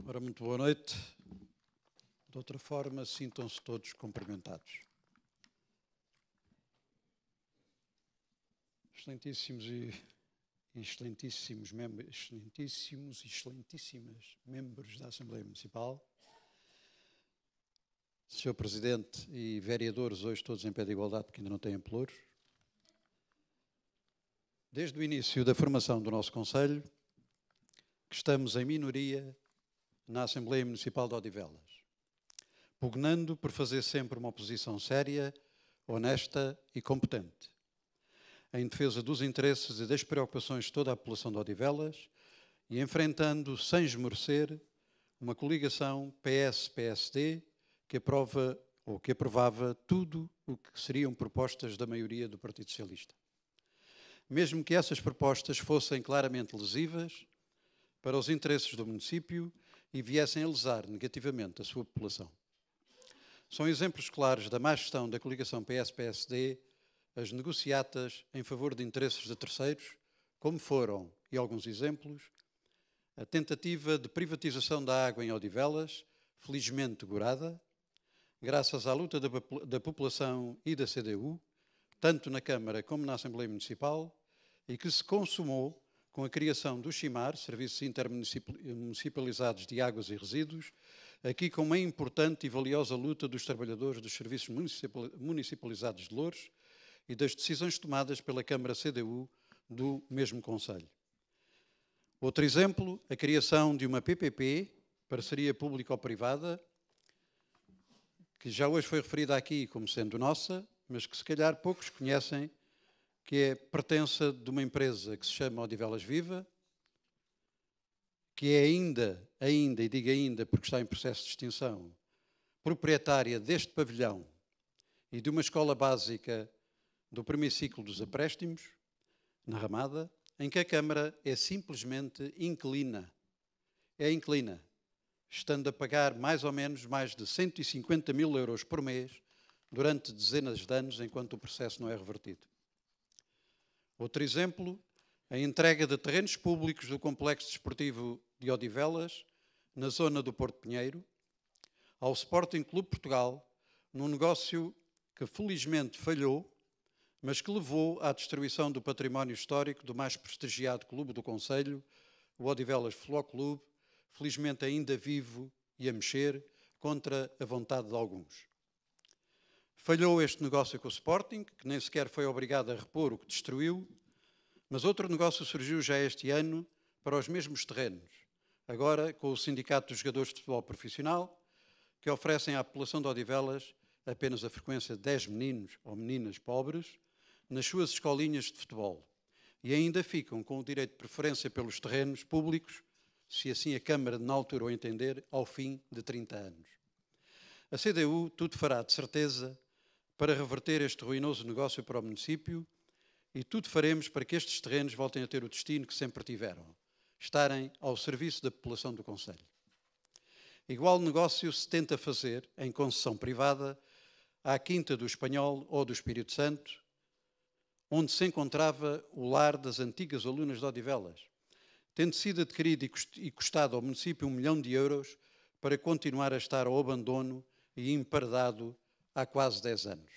Ora, muito boa noite. De outra forma, sintam-se todos cumprimentados. Excelentíssimos e excelentíssimas membros da Assembleia Municipal, Sr. Presidente e vereadores, hoje todos em pé de igualdade, porque ainda não têm pelouros. Desde o início da formação do nosso Conselho, que estamos em minoria na Assembleia Municipal de Odivelas, pugnando por fazer sempre uma oposição séria, honesta e competente, em defesa dos interesses e das preocupações de toda a população de Odivelas e enfrentando, sem esmorecer, uma coligação PS-PSD que aprova ou que aprovava tudo o que seriam propostas da maioria do Partido Socialista. Mesmo que essas propostas fossem claramente lesivas para os interesses do município e viessem a lesar negativamente a sua população. São exemplos claros da má gestão da coligação PS-PSD as negociatas em favor de interesses de terceiros, como foram, e alguns exemplos, a tentativa de privatização da água em Odivelas, felizmente gorada, graças à luta da população e da CDU, tanto na Câmara como na Assembleia Municipal, e que se consumou com a criação do CIMAR, Serviços Intermunicipalizados de Águas e Resíduos, aqui com uma importante e valiosa luta dos trabalhadores dos Serviços Municipalizados de Loures e das decisões tomadas pela Câmara CDU do mesmo Conselho. Outro exemplo, a criação de uma PPP, Parceria Público-Privada, que já hoje foi referida aqui como sendo nossa, mas que se calhar poucos conhecem, que é pertença de uma empresa que se chama Odivelas Viva, que é ainda, e digo ainda porque está em processo de extinção, proprietária deste pavilhão e de uma escola básica do primeiro ciclo dos empréstimos, na Ramada, em que a Câmara é simplesmente inquilina. É inquilina, estando a pagar mais ou menos mais de 150 mil euros por mês durante dezenas de anos, enquanto o processo não é revertido. Outro exemplo, a entrega de terrenos públicos do Complexo Desportivo de Odivelas, na zona do Porto Pinheiro, ao Sporting Clube Portugal, num negócio que felizmente falhou, mas que levou à destruição do património histórico do mais prestigiado clube do Conselho, o Odivelas Futebol Clube, felizmente ainda vivo e a mexer, contra a vontade de alguns. Falhou este negócio com o Sporting, que nem sequer foi obrigado a repor o que destruiu, mas outro negócio surgiu já este ano para os mesmos terrenos, agora com o Sindicato dos Jogadores de Futebol Profissional, que oferecem à população de Odivelas apenas a frequência de 10 meninos ou meninas pobres nas suas escolinhas de futebol e ainda ficam com o direito de preferência pelos terrenos públicos, se assim a Câmara na altura o entender, ao fim de 30 anos. A CDU tudo fará, de certeza, para reverter este ruinoso negócio para o município e tudo faremos para que estes terrenos voltem a ter o destino que sempre tiveram, estarem ao serviço da população do Conselho. Igual negócio se tenta fazer, em concessão privada, à Quinta do Espanhol ou do Espírito Santo, onde se encontrava o lar das antigas alunas de Odivelas, tendo sido adquirido e custado ao município 1 milhão de euros para continuar a estar ao abandono e emparedado há quase 10 anos.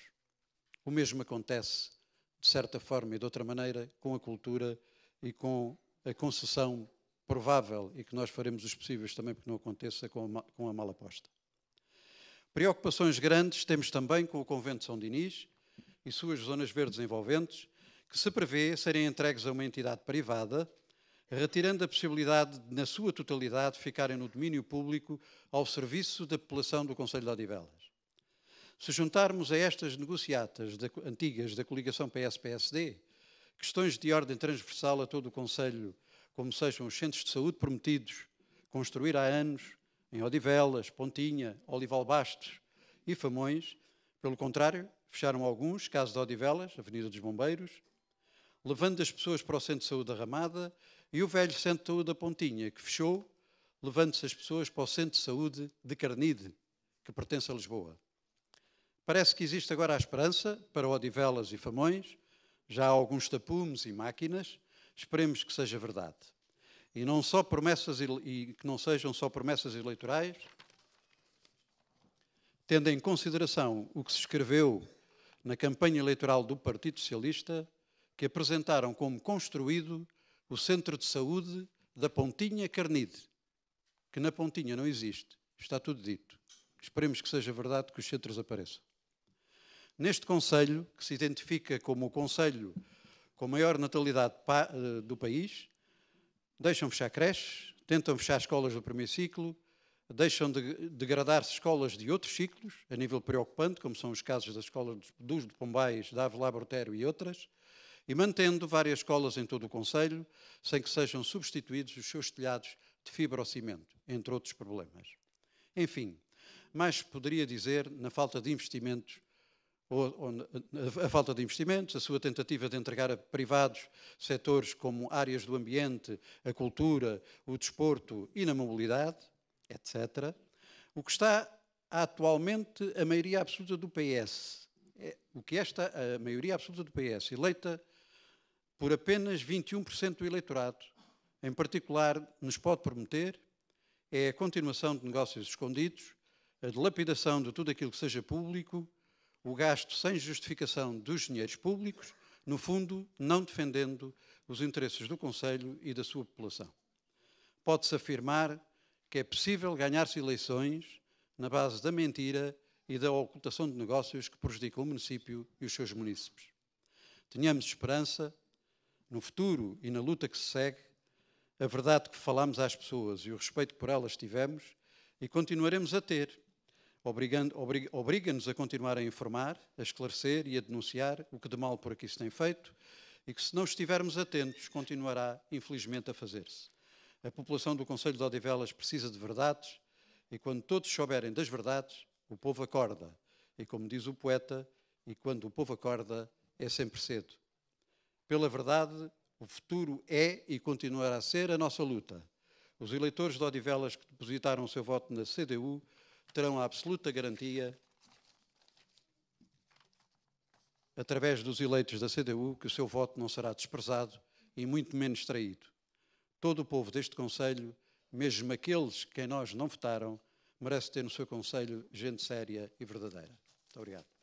O mesmo acontece, de certa forma e de outra maneira, com a cultura e com a concessão provável, e que nós faremos os possíveis também porque não aconteça, com a mal aposta. Preocupações grandes temos também com o Convento de São Dinis e suas zonas verdes envolventes, que se prevê serem entregues a uma entidade privada, retirando a possibilidade de, na sua totalidade, ficarem no domínio público ao serviço da população do Conselho de Odivelas. Se juntarmos a estas negociatas antigas da coligação PS-PSD questões de ordem transversal a todo o Conselho, como sejam os centros de saúde prometidos construir há anos em Odivelas, Pontinha, Olival Bastos e Famões, pelo contrário, fecharam alguns, caso de Odivelas, Avenida dos Bombeiros, levando as pessoas para o Centro de Saúde da Ramada, e o velho Centro de Saúde da Pontinha, que fechou, levando-se as pessoas para o Centro de Saúde de Carnide, que pertence a Lisboa. Parece que existe agora a esperança para Odivelas e Famões, já há alguns tapumes e máquinas, esperemos que seja verdade. e não só promessas e que não sejam só promessas eleitorais, tendo em consideração o que se escreveu na campanha eleitoral do Partido Socialista, que apresentaram como construído o Centro de Saúde da Pontinha Carnide, que na Pontinha não existe. Está tudo dito. Esperemos que seja verdade que os centros apareçam. Neste concelho, que se identifica como o concelho com maior natalidade do país, deixam fechar creches, tentam fechar escolas do primeiro ciclo, deixam de degradar-se escolas de outros ciclos, a nível preocupante, como são os casos da escola dos Pombais, da Ave Labortério e outras, e mantendo várias escolas em todo o concelho, sem que sejam substituídos os seus telhados de fibrocimento, entre outros problemas. Enfim, mais poderia dizer na falta de investimentos, a falta de investimentos, a sua tentativa de entregar a privados setores como áreas do ambiente, a cultura, o desporto e na mobilidade, etc. O que está atualmente a maioria absoluta do PS, a maioria absoluta do PS, eleita por apenas 21% do eleitorado, em particular, nos pode prometer, é a continuação de negócios escondidos, a dilapidação de tudo aquilo que seja público, o gasto sem justificação dos dinheiros públicos, no fundo, não defendendo os interesses do Concelho e da sua população. Pode-se afirmar que é possível ganhar-se eleições na base da mentira e da ocultação de negócios que prejudicam o município e os seus munícipes. Tenhamos esperança, no futuro e na luta que se segue, a verdade que falamos às pessoas e o respeito que por elas tivemos e continuaremos a ter, obriga-nos a continuar a informar, a esclarecer e a denunciar o que de mal por aqui se tem feito e que, se não estivermos atentos, continuará, infelizmente, a fazer-se. A população do Concelho de Odivelas precisa de verdades e, quando todos souberem das verdades, o povo acorda. E, como diz o poeta, e quando o povo acorda, é sempre cedo. Pela verdade, o futuro é e continuará a ser a nossa luta. Os eleitores de Odivelas que depositaram o seu voto na CDU terão a absoluta garantia, através dos eleitos da CDU, que o seu voto não será desprezado e muito menos traído. Todo o povo deste concelho, mesmo aqueles que em nós não votaram, merece ter no seu concelho gente séria e verdadeira. Muito obrigado.